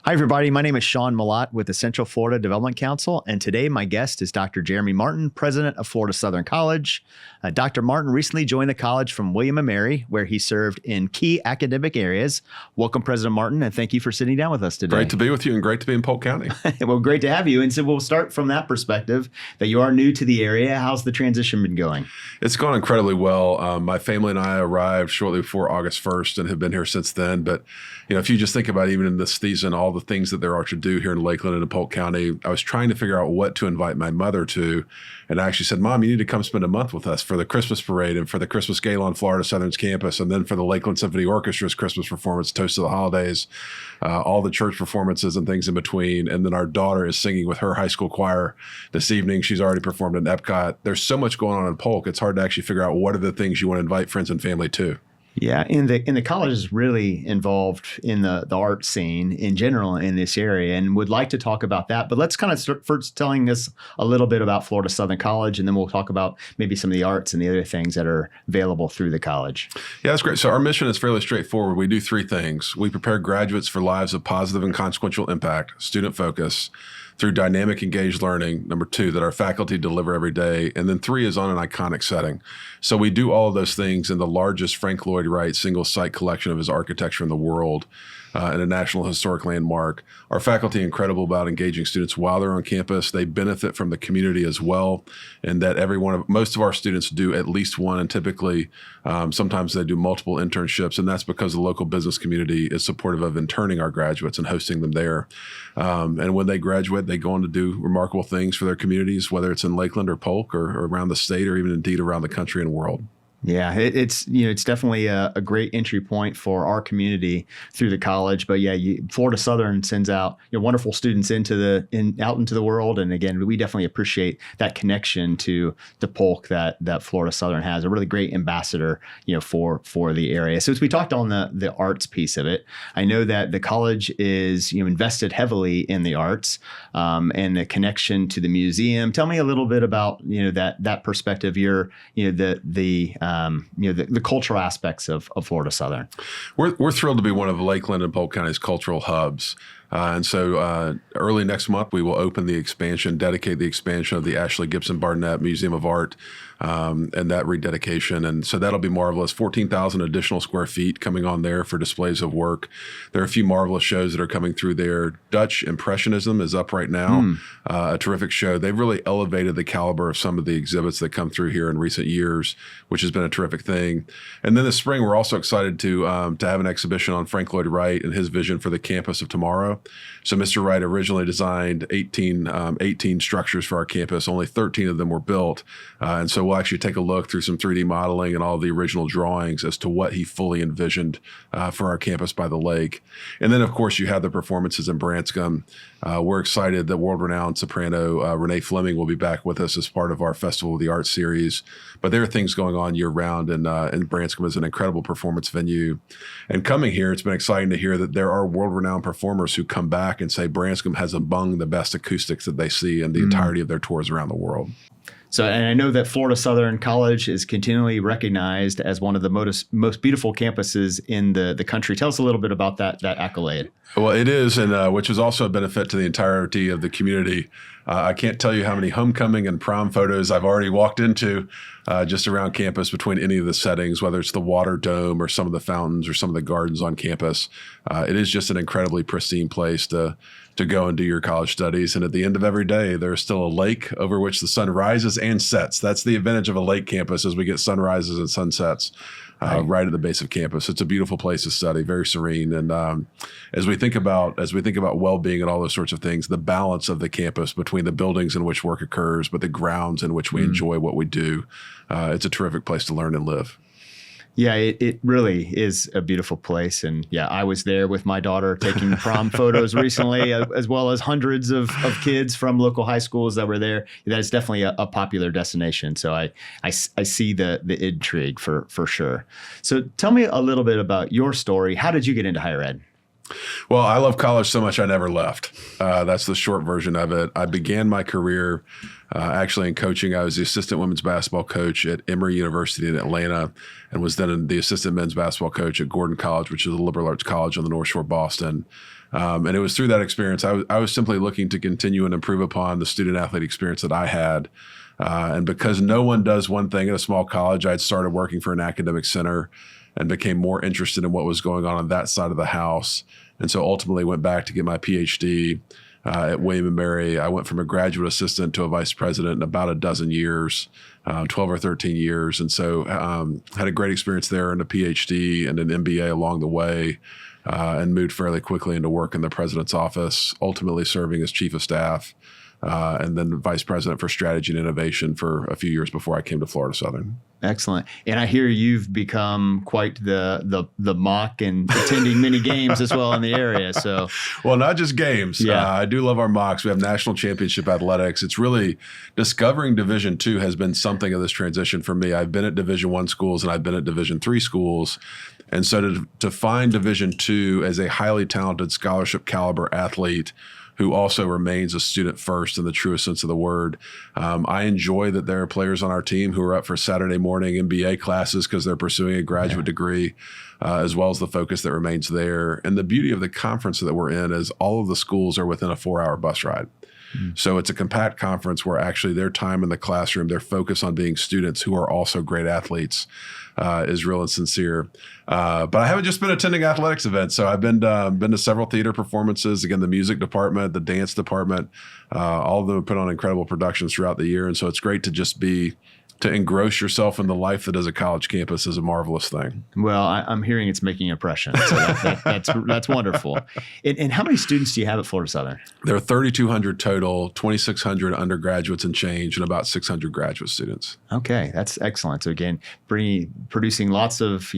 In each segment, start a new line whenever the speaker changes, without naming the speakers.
Hi, everybody. My name is Sean Malott with the Central Florida Development Council, and today my guest is Dr. Jeremy Martin, president of Florida Southern College. Dr. Martin recently joined the college from William & Mary, where he served in key academic areas. Welcome, President Martin, and thank you for sitting down with us today.
Great to be with you and great to be in Polk County.
Well, great to have you. And so we'll start from that perspective that you are new to the area. How's the transition been going?
It's gone incredibly well. My family and I arrived shortly before August 1st and have been here since then. But if you just think about even in this season, all the things that there are to do here in Lakeland and in Polk County, I was trying to figure out what to invite my mother to. And I actually said, Mom, you need to come spend a month with us for the Christmas parade and for the Christmas Gala on Florida Southern's campus, and then for the Lakeland Symphony Orchestra's Christmas performance, Toast of the Holidays, all the church performances and things in between. And then our daughter is singing with her high school choir this evening. She's already performed in Epcot. There's so much going on in Polk. It's hard to actually figure out what are the things you want to invite friends and family to.
Yeah, and the college is really involved in the art scene in general in this area, and would like to talk about that. But let's kind of start first telling us a little bit about Florida Southern College, and then we'll talk about maybe some of the arts and the other things that are available through the college.
Yeah, that's great. So our mission is fairly straightforward. We do three things. We prepare graduates for lives of positive and consequential impact, student focus, through dynamic, engaged learning. Number two, that our faculty deliver every day. And then three is on an iconic setting. So we do all of those things in the largest Frank Lloyd Wright single site collection of his architecture in the world, and a National Historic Landmark. Our faculty are incredible about engaging students while they're on campus. They benefit from the community as well, and that most of our students do at least one, and typically sometimes they do multiple internships, and that's because the local business community is supportive of interning our graduates and hosting them there. And when they graduate, they go on to do remarkable things for their communities, whether it's in Lakeland or Polk or around the state or even indeed around the country and world.
Yeah, it's definitely a great entry point for our community through the college. But yeah, Florida Southern sends out wonderful students out into the world, and again, we definitely appreciate that connection to the Polk that Florida Southern has. A really great ambassador, for the area. So as we talked on the arts piece of it, I know that the college is invested heavily in the arts and the connection to the museum. Tell me a little bit about that perspective. The cultural aspects of Florida Southern.
We're thrilled to be one of Lakeland and Polk County's cultural hubs. And so early next month, we will dedicate the expansion of the Ashley Gibson Barnett Museum of Art and that rededication. And so that'll be marvelous. 14,000 additional square feet coming on there for displays of work. There are a few marvelous shows that are coming through there. Dutch Impressionism is up right now, a terrific show. They've really elevated the caliber of some of the exhibits that come through here in recent years, which has been a terrific thing. And then this spring, we're also excited to have an exhibition on Frank Lloyd Wright and his vision for the campus of tomorrow. So Mr. Wright originally designed 18 structures for our campus. Only 13 of them were built. And so we'll actually take a look through some 3D modeling and all the original drawings as to what he fully envisioned for our campus by the lake. And then, of course, you have the performances in Branscombe. We're excited that world-renowned soprano Renee Fleming will be back with us as part of our Festival of the Arts series. But there are things going on year-round, and Branscombe is an incredible performance venue. And coming here, it's been exciting to hear that there are world-renowned performers who come back and say Branscombe has among the best acoustics that they see in the entirety of their tours around the world.
So, and I know that Florida Southern College is continually recognized as one of the most beautiful campuses in the country. Tell us a little bit about that accolade.
Well, it is, and which is also a benefit to the entirety of the community. I can't tell you how many homecoming and prom photos I've already walked into just around campus between any of the settings, whether it's the water dome or some of the fountains or some of the gardens on campus. It is just an incredibly pristine place to go and do your college studies. And at the end of every day, there's still a lake over which the sun rises and sets. That's the advantage of a lake campus, as we get sunrises and sunsets right at the base of campus. It's a beautiful place to study, very serene. And as we think about well-being and all those sorts of things, the balance of the campus between the buildings in which work occurs, but the grounds in which we enjoy what we do, it's a terrific place to learn and live.
Yeah, it really is a beautiful place. And yeah, I was there with my daughter taking prom photos recently, as well as hundreds of kids from local high schools that were there. That is definitely a popular destination. So I see the intrigue for sure. So tell me a little bit about your story. How did you get into higher ed?
Well, I love college so much I never left. That's the short version of it. I began my career actually in coaching. I was the assistant women's basketball coach at Emory University in Atlanta, and was then the assistant men's basketball coach at Gordon College, which is a liberal arts college on the North Shore of Boston. And it was through that experience, I was simply looking to continue and improve upon the student athlete experience that I had. And because no one does one thing at a small college, I'd started working for an academic center and became more interested in what was going on that side of the house. And so ultimately went back to get my PhD at William & Mary. I went from a graduate assistant to a vice president in about a dozen years, 12 or 13 years. And so had a great experience there, and a PhD and an MBA along the way, and moved fairly quickly into work in the president's office, ultimately serving as chief of staff, and then vice president for strategy and innovation for a few years before I came to Florida Southern.
Excellent. And I hear you've become quite the mock and attending many games as well in the area. So,
well, not just games.
Yeah.
I do love our mocks. We have national championship athletics. It's really discovering Division II has been something of this transition for me. I've been at Division I schools and I've been at Division III schools. And so to find Division II as a highly talented scholarship caliber athlete who also remains a student first in the truest sense of the word. I enjoy that there are players on our team who are up for Saturday morning MBA classes because they're pursuing a graduate degree, as well as the focus that remains there. And the beauty of the conference that we're in is all of the schools are within a 4-hour bus ride. So it's a compact conference where actually their time in the classroom, their focus on being students who are also great athletes, is real and sincere. But I haven't just been attending athletics events. So I've been to several theater performances. Again, the music department, the dance department, all of them have put on incredible productions throughout the year. And so it's great to just to engross yourself in the life that is a college campus is a marvelous thing.
Well, I'm hearing it's making an impression. So that's wonderful. And how many students do you have at Florida Southern?
There are 3,200 total, 2,600 undergraduates and change, and about 600 graduate students.
Okay, that's excellent. So again, producing lots of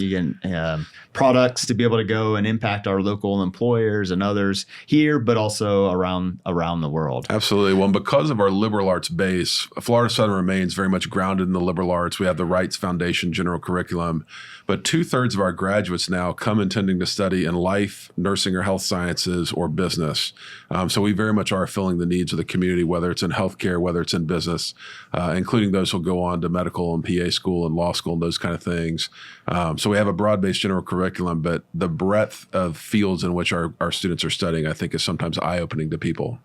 products to be able to go and impact our local employers and others here, but also around the world.
Absolutely. Well, because of our liberal arts base, Florida Southern remains very much grounded in the liberal arts. We have the Rights Foundation general curriculum, but 2/3 of our graduates now come intending to study in life, nursing or health sciences, or business. So we very much are filling the needs of the community, whether it's in healthcare, whether it's in business, including those who go on to medical and PA school and law school and those kind of things. So we have a broad-based general curriculum, but the breadth of fields in which our students are studying, I think, is sometimes eye-opening to people.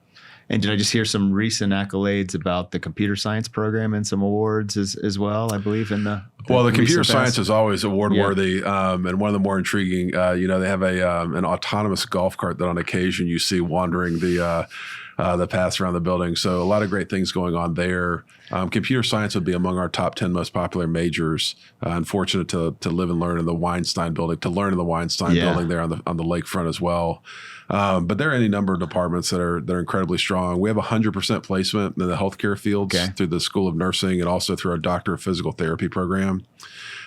And did I just hear some recent accolades about the computer science program and some awards as well, I believe, in the
computer science is always award-worthy. And one of the more intriguing, they have an autonomous golf cart that on occasion you see wandering the paths around the building. So a lot of great things going on there. Computer science would be among our top 10 most popular majors. Unfortunate to live and learn in the Weinstein building, building there on the lakefront as well. But there are any number of departments that are incredibly strong. We have 100% placement in the healthcare fields through the School of Nursing and also through our Doctor of Physical Therapy program.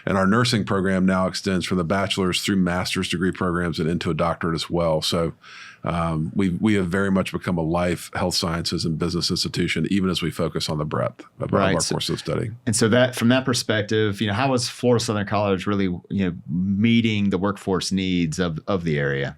And our nursing program now extends from the bachelor's through master's degree programs and into a doctorate as well. So we have very much become a life, health sciences, and business institution, even as we focus on the breadth of our course of study.
And so that from that perspective, how is Florida Southern College really meeting the workforce needs of the area?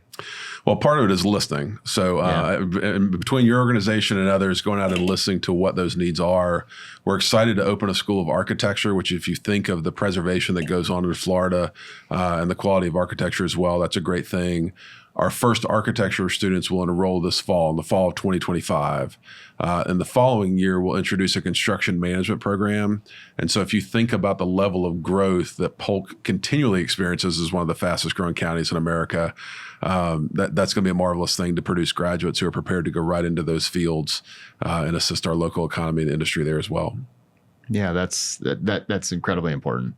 Well, part of it is listening. So between your organization and others going out and listening to what those needs are, we're excited to open a School of Architecture, which if you think of the preservation that goes on in Florida and the quality of architecture as well, that's a great thing. Our first architecture students will enroll this fall, in the fall of 2025. And the following year, we'll introduce a construction management program. And so if you think about the level of growth that Polk continually experiences as one of the fastest growing counties in America, that's going to be a marvelous thing to produce graduates who are prepared to go right into those fields and assist our local economy and industry there as well.
Yeah, that's incredibly important.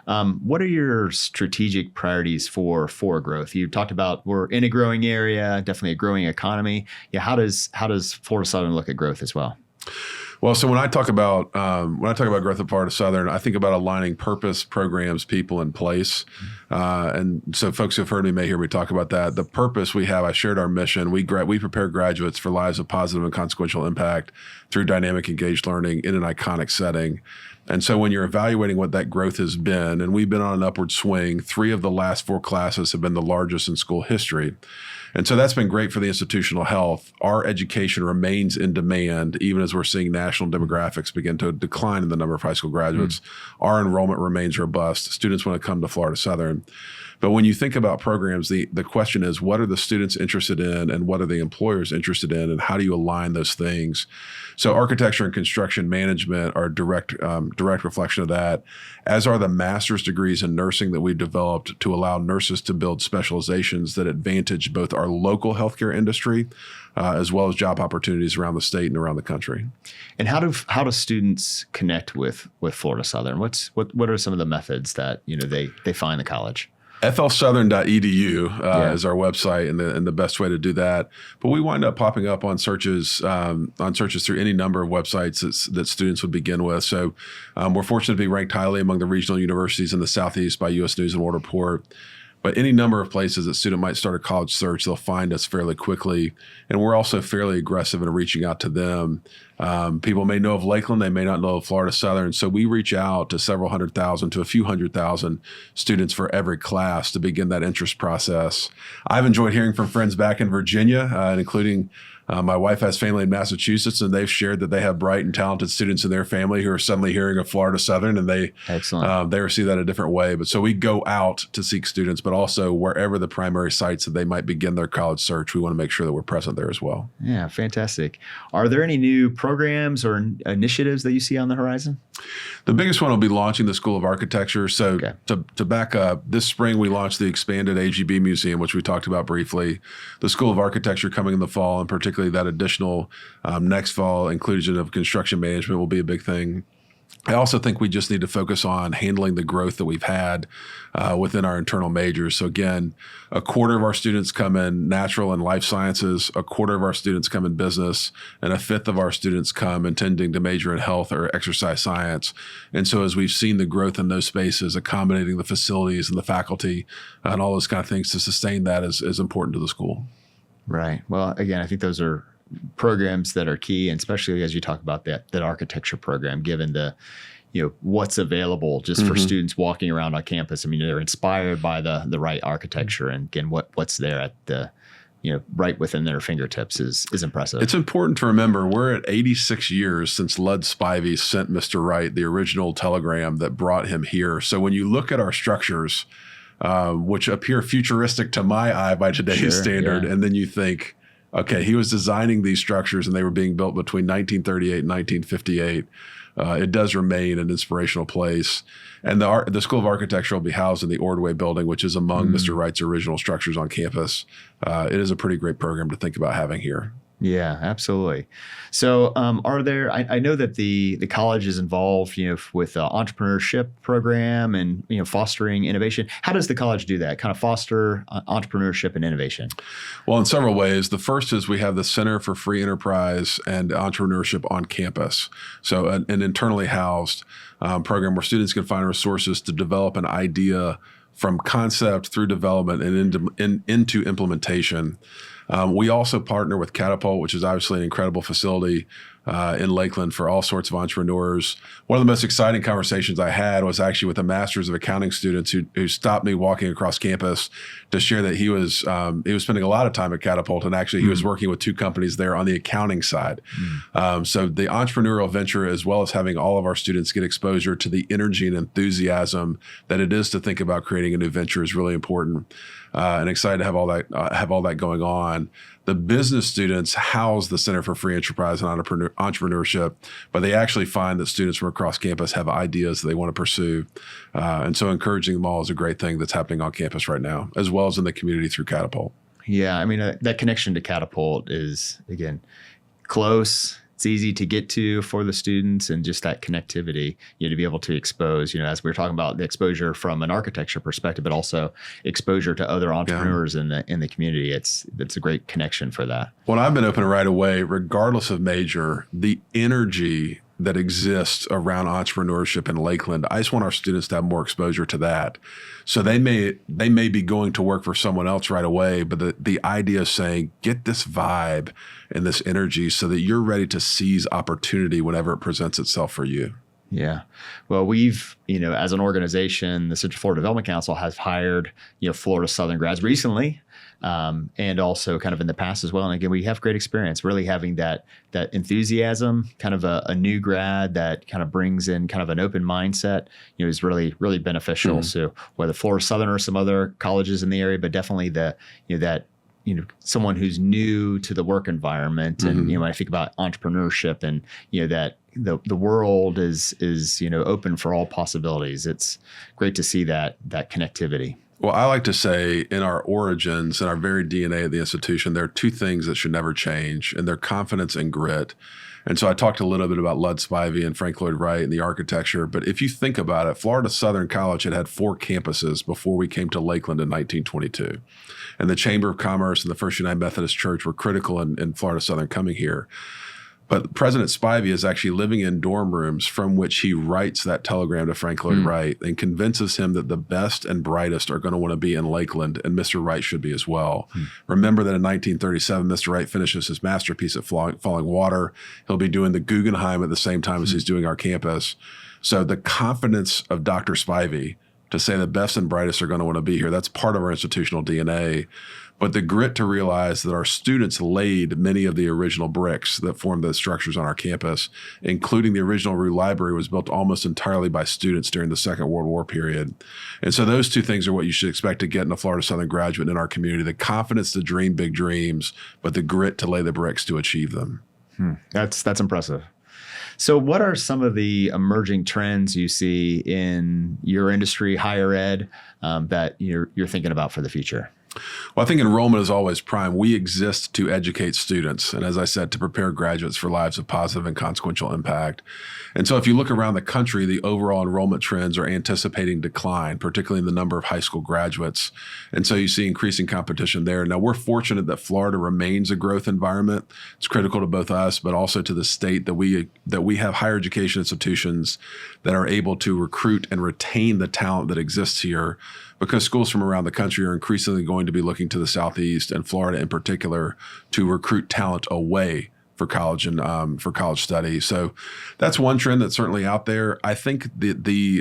What are your strategic priorities for growth? You talked about we're in a growing area, definitely a growing economy. Yeah, how does Florida Southern look at growth as well?
Well, so when I talk about growth at Florida Southern, I think about aligning purpose, programs, people, and place. And so folks who've heard me may hear me talk about that. The purpose we have, I shared our mission. We prepare graduates for lives of positive and consequential impact through dynamic, engaged learning in an iconic setting. And so when you're evaluating what that growth has been, and we've been on an upward swing, 3 of the last 4 classes have been the largest in school history. And so that's been great for the institutional health. Our education remains in demand, even as we're seeing national demographics begin to decline in the number of high school graduates. Our enrollment remains robust. Students want to come to Florida Southern. But when you think about programs, the question is, what are the students interested in and what are the employers interested in, and how do you align those things? So architecture and construction management are a direct reflection of that, as are the master's degrees in nursing that we've developed to allow nurses to build specializations that advantage both our local healthcare industry as well as job opportunities around the state and around the country.
And how do students connect with Florida Southern? What are some of the methods that they find the college?
flsouthern.edu is our website and the best way to do that. But we wind up popping up on searches through any number of websites that students would begin with. So we're fortunate to be ranked highly among the regional universities in the Southeast by U.S. News and World Report. But any number of places that student might start a college search, they'll find us fairly quickly. And we're also fairly aggressive in reaching out to them. People may know of Lakeland, they may not know of Florida Southern. So we reach out to several 100,000 to a few 100,000 students for every class to begin that interest process. I've enjoyed hearing from friends back in Virginia, including my wife has family in Massachusetts, and they've shared that they have bright and talented students in their family who are suddenly hearing of Florida Southern, and they receive that a different way. But so we go out to seek students, but also wherever the primary sites that they might begin their college search, we want to make sure that we're present there as well.
Yeah, fantastic. Are there any new programs or initiatives that you see on the horizon?
The biggest one will be launching the School of Architecture. So to back up, this spring we launched the expanded AGB Museum, which we talked about briefly. The School of Architecture coming in the fall, and particularly that additional next fall inclusion of construction management will be a big thing. I also think we just need to focus on handling the growth that we've had within our internal majors. So again, a quarter of our students come in natural and life sciences, a quarter of our students come in business, and a fifth of our students come intending to major in health or exercise science. And so as we've seen the growth in those spaces, accommodating the facilities and the faculty and all those kind of things to sustain that is important to the school.
Right. Well, again, I think those are programs that are key, and especially as you talk about that architecture program, given the, what's available just for students walking around on campus. I mean, they're inspired by the right architecture, and again, what's there at the, right within their fingertips is impressive.
It's important to remember we're at 86 years since Lud Spivey sent Mr. Wright the original telegram that brought him here. So when you look at our structures, which appear futuristic to my eye by today's standard, and then you think, okay, he was designing these structures and they were being built between 1938 and 1958. It does remain an inspirational place. And the School of Architecture will be housed in the Ordway building, which is among Mr. Wright's original structures on campus. It is a pretty great program to think about having here.
Yeah, absolutely. So are there, I know that the college is involved, with entrepreneurship program and, fostering innovation. How does the college do that? Kind of foster entrepreneurship and innovation?
Well, in several ways. The first is we have the Center for Free Enterprise and Entrepreneurship on campus. So an internally housed program where students can find resources to develop an idea from concept through development and into implementation. We also partner with Catapult, which is obviously an incredible facility in Lakeland for all sorts of entrepreneurs. One of the most exciting conversations I had was actually with a master's of accounting students who stopped me walking across campus to share that he was spending a lot of time at Catapult, and actually he was working with two companies there on the accounting side. So the entrepreneurial venture, as well as having all of our students get exposure to the energy and enthusiasm that it is to think about creating a new venture, is really important. And excited to have all that going on. The business students house the Center for Free Enterprise and Entrepreneurship, but they actually find that students from across campus have ideas that they want to pursue. And so encouraging them all is a great thing that's happening on campus right now, as well as in the community through Catapult.
Yeah, I mean, that connection to Catapult is, again, close. It's easy to get to for the students, and just that connectivity, to be able to expose, as we were talking about the exposure from an architecture perspective, but also exposure to other entrepreneurs in the community. It's a great connection for that.
Well, I've been open right away, regardless of major, the energy that exists around entrepreneurship in Lakeland. I just want our students to have more exposure to that. So they may be going to work for someone else right away, but the idea of saying, get this vibe and this energy so that you're ready to seize opportunity whenever it presents itself for you.
Yeah. Well, we've, as an organization, the Central Florida Development Council has hired, Florida Southern grads recently. and also kind of in the past as well. And again, we have great experience really having that enthusiasm, kind of a new grad that kind of brings in kind of an open mindset, is really, really beneficial. So whether Florida Southern or some other colleges in the area, but definitely someone who's new to the work environment. And, when I think about entrepreneurship and, that the world is open for all possibilities. It's great to see that connectivity.
Well, I like to say in our origins, in our very DNA of the institution, there are two things that should never change, and they're confidence and grit. And so I talked a little bit about Lloyd Spivey and Frank Lloyd Wright and the architecture, but if you think about it, Florida Southern College had 4 campuses before we came to Lakeland in 1922. And the Chamber of Commerce and the First United Methodist Church were critical in Florida Southern coming here. But President Spivey is actually living in dorm rooms from which he writes that telegram to Frank Lloyd Wright and convinces him that the best and brightest are going to want to be in Lakeland, and Mr. Wright should be as well. Remember that in 1937, Mr. Wright finishes his masterpiece at Falling Water. He'll be doing the Guggenheim at the same time as he's doing our campus. So the confidence of Dr. Spivey to say the best and brightest are going to want to be here, that's part of our institutional DNA. But the grit to realize that our students laid many of the original bricks that formed the structures on our campus, including the original Rue Library was built almost entirely by students during the Second World War period. And so those two things are what you should expect to get in a Florida Southern graduate in our community: the confidence to dream big dreams, but the grit to lay the bricks to achieve them.
That's impressive. So what are some of the emerging trends you see in your industry, higher ed, that you're thinking about for the future?
Well, I think enrollment is always prime. We exist to educate students, and as I said, to prepare graduates for lives of positive and consequential impact. And so if you look around the country, the overall enrollment trends are anticipating decline, particularly in the number of high school graduates. And so you see increasing competition there. Now, we're fortunate that Florida remains a growth environment. It's critical to both us, but also to the state that we have higher education institutions that are able to recruit and retain the talent that exists here, because schools from around the country are increasingly going to be looking to the Southeast and Florida in particular to recruit talent away for college and for college study. So that's one trend that's certainly out there. I think the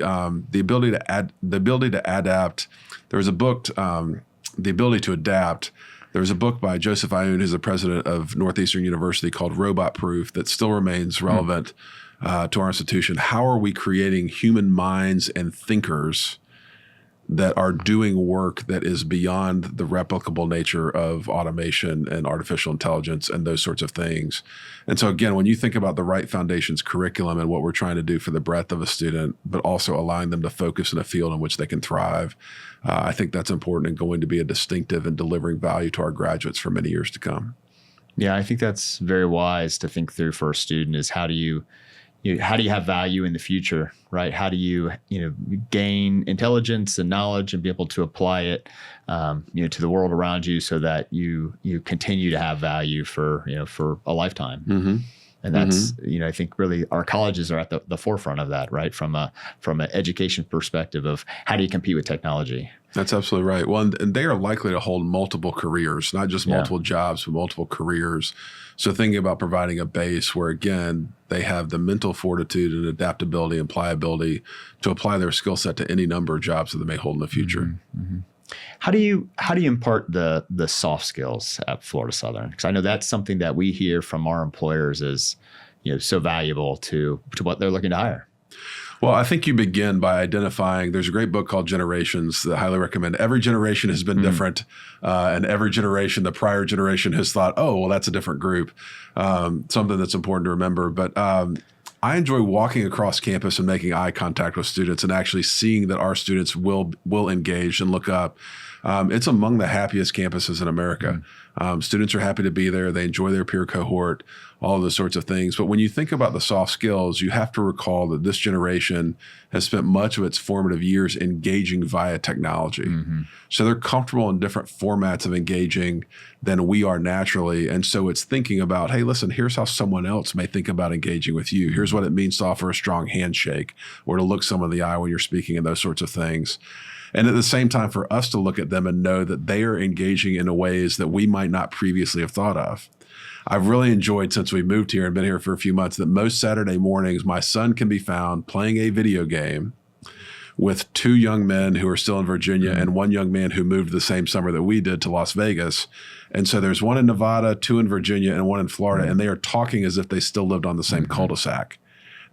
ability to adapt. There was a book, The Ability to Adapt. There was a book by Joseph Aoun, who's the president of Northeastern University, called Robot Proof, that still remains relevant to our institution. How are we creating human minds and thinkers that are doing work that is beyond the replicable nature of automation and artificial intelligence and those sorts of things? And so again, when you think about the Right Foundation's curriculum and what we're trying to do for the breadth of a student, but also allowing them to focus in a field in which they can thrive, I think that's important and going to be a distinctive in delivering value to our graduates for many years to come.
Yeah, I think that's very wise to think through for a student, is how do you have value in the future, right? How do you gain intelligence and knowledge and be able to apply it, to the world around you, so that you continue to have value for a lifetime. And that's, I think really our colleges are at the forefront of that, right? From an education perspective of how do you compete with technology?
That's absolutely right. Well, and they are likely to hold multiple careers, not just multiple jobs, but multiple careers. So thinking about providing a base where, again, they have the mental fortitude and adaptability and pliability to apply their skill set to any number of jobs that they may hold in the future.
How do you impart the soft skills at Florida Southern? Because I know that's something that we hear from our employers is so valuable to what they're looking to hire.
Well, I think you begin by identifying, there's a great book called Generations that I highly recommend. Every generation has been different, and every generation, the prior generation has thought, oh, well, that's a different group, something that's important to remember. But I enjoy walking across campus and making eye contact with students and actually seeing that our students will engage and look up. It's among the happiest campuses in America. Students are happy to be there. They enjoy their peer cohort, all of those sorts of things. But when you think about the soft skills, you have to recall that this generation has spent much of its formative years engaging via technology. So they're comfortable in different formats of engaging than we are naturally. And so it's thinking about, hey, listen, here's how someone else may think about engaging with you. Here's what it means to offer a strong handshake or to look someone in the eye when you're speaking, and those sorts of things. And at the same time, for us to look at them and know that they are engaging in ways that we might not previously have thought of. I've really enjoyed, since we moved here and been here for a few months, that most Saturday mornings, my son can be found playing a video game with 2 young men who are still in Virginia and 1 young man who moved the same summer that we did to Las Vegas. And so there's 1 in Nevada, 2 in Virginia, and 1 in Florida, and they are talking as if they still lived on the same cul-de-sac.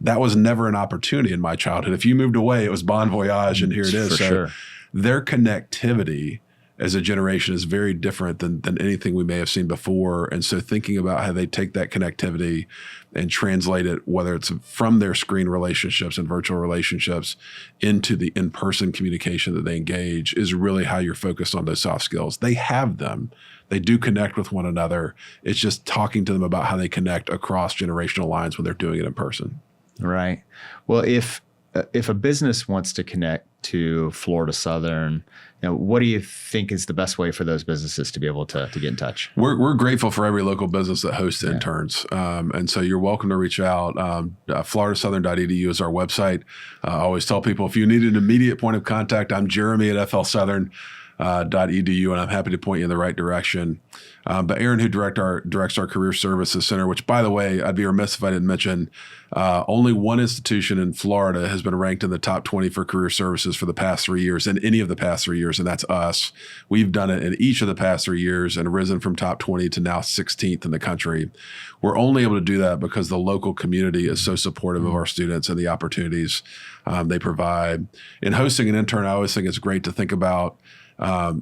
That was never an opportunity in my childhood. If you moved away, it was bon voyage, and here it is.
For
so
sure.
their connectivity as a generation is very different than anything we may have seen before. And so thinking about how they take that connectivity and translate it, whether it's from their screen relationships and virtual relationships into the in-person communication that they engage, is really how you're focused on those soft skills. They have them. They do connect with one another. It's just talking to them about how they connect across generational lines when they're doing it in person.
Right. Well, if a business wants to connect to Florida Southern, what do you think is the best way for those businesses to be able to get in touch?
We're grateful for every local business that hosts interns. And so you're welcome to reach out. floridasouthern.edu is our website. I always tell people, if you need an immediate point of contact, I'm Jeremy at flsouthern.edu, and I'm happy to point you in the right direction. But Aaron, who directs our Career Services Center, which, by the way, I'd be remiss if I didn't mention, only one institution in Florida has been ranked in the top 20 for career services for the past 3 years, in any of the past 3 years, and that's us. We've done it in each of the past 3 years and risen from top 20 to now 16th in the country. We're only able to do that because the local community is so supportive of our students and the opportunities they provide. In hosting an intern, I always think it's great to think about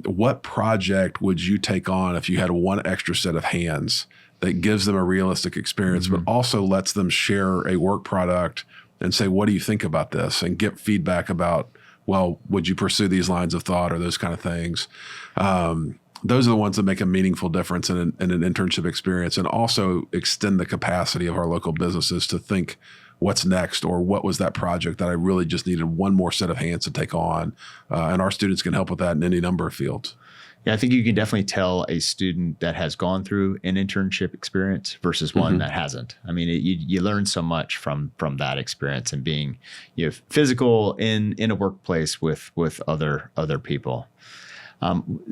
what project would you take on if you had 1 extra set of hands that gives them a realistic experience, but also lets them share a work product and say, what do you think about this? And get feedback about, well, would you pursue these lines of thought or those kind of things? Those are the ones that make a meaningful difference in an internship experience, and also extend the capacity of our local businesses to think, what's next, or what was that project that I really just needed 1 more set of hands to take on? And our students can help with that in any number of fields.
Yeah, I think you can definitely tell a student that has gone through an internship experience versus one that hasn't. I mean, you learn so much from that experience and being physical in a workplace with other people.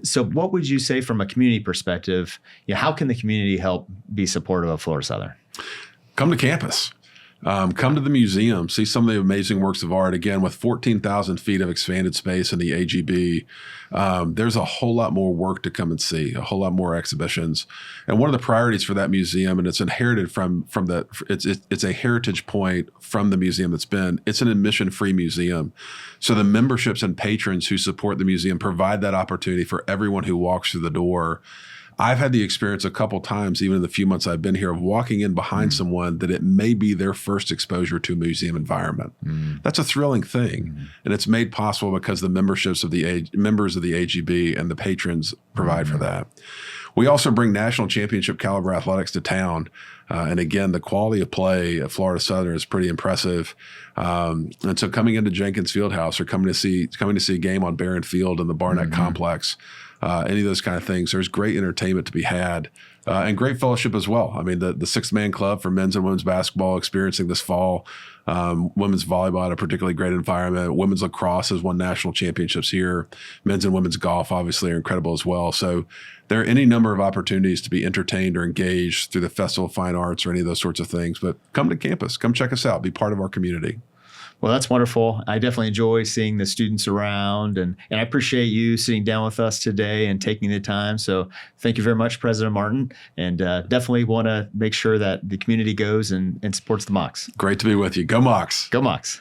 So what would you say from a community perspective? How can the community help be supportive of Florida Southern?
Come to campus. Come to the museum, see some of the amazing works of art. Again, with 14,000 feet of expanded space in the AGB, there's a whole lot more work to come and see, a whole lot more exhibitions. And one of the priorities for that museum, and it's inherited it's a heritage point from the museum it's an admission-free museum. So the memberships and patrons who support the museum provide that opportunity for everyone who walks through the door. I've had the experience a couple times, even in the few months I've been here, of walking in behind someone that it may be their first exposure to a museum environment. That's a thrilling thing. And it's made possible because the members of the AGB and the patrons provide for that. We also bring national championship caliber athletics to town. And again, the quality of play at Florida Southern is pretty impressive. And so coming into Jenkins Fieldhouse, or coming to see a game on Barron Field in the Barnett Complex, any of those kind of things, there's great entertainment to be had, and great fellowship as well. I mean, the Sixth Man Club for men's and women's basketball experiencing this fall, women's volleyball at a particularly great environment. Women's lacrosse has won national championships here. Men's and women's golf obviously are incredible as well. So there are any number of opportunities to be entertained or engaged through the Festival of Fine Arts or any of those sorts of things. But come to campus, come check us out, be part of our community.
Well, that's wonderful. I definitely enjoy seeing the students around, and I appreciate you sitting down with us today and taking the time. So thank you very much, President Martin, and definitely want to make sure that the community goes and supports the Mocs.
Great to be with you. Go Mocs.
Go Mocs.